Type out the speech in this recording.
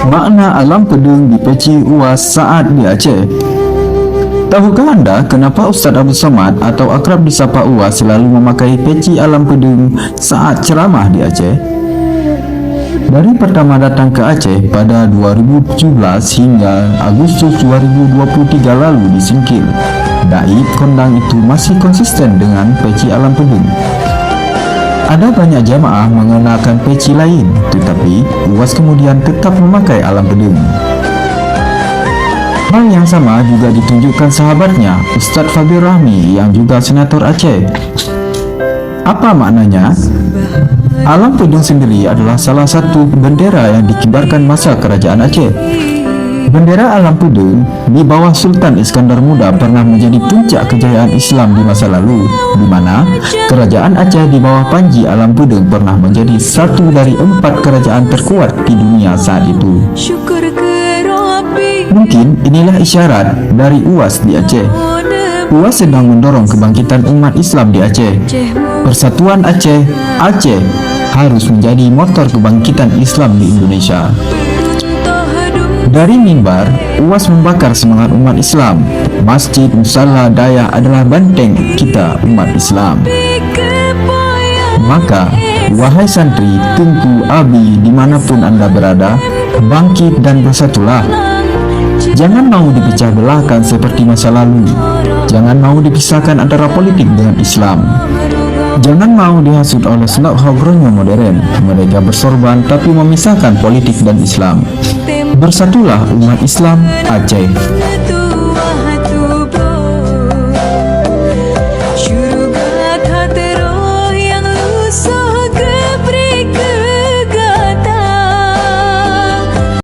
Makna alam pedung di peci UAS saat di Aceh. Tahukah Anda kenapa Ustaz Abdul Somad atau akrab disapa UAS selalu memakai peci alam pedung saat ceramah di Aceh? Dari pertama datang ke Aceh pada 2017 hingga Agustus 2023 lalu di Singkil, dai kondang itu masih konsisten dengan peci alam pedung. Ada banyak jamaah mengenakan peci lain, tetapi UAS kemudian tetap memakai alam pedung. Hal yang sama juga ditunjukkan sahabatnya, Ustadz Fabir Rahmi yang juga senator Aceh. Apa maknanya? Alam pedung sendiri adalah salah satu bendera yang dikibarkan masa kerajaan Aceh. Bendera alam pedung di bawah Sultan Iskandar Muda pernah menjadi puncak kejayaan Islam di masa lalu, di mana kerajaan Aceh di bawah Panji Alam Pedung pernah menjadi satu dari 4 kerajaan terkuat di dunia saat itu. Mungkin inilah isyarat dari UAS di Aceh. UAS sedang mendorong kebangkitan umat Islam di Aceh. Persatuan Aceh, Aceh harus menjadi motor kebangkitan Islam di Indonesia. Dari mimbar, UAS membakar semangat umat Islam. Masjid, musala, daya adalah benteng kita umat Islam. Maka, wahai santri, tungku, abi, dimanapun Anda berada, bangkit dan bersatulah. Jangan mau dipecah belahkan seperti masa lalu. Jangan mau dipisahkan antara politik dengan Islam. Jangan mau dihasut oleh selak hogronya modern. Mereka bersorban tapi memisahkan politik dan Islam. Bersatulah umat Islam Aceh.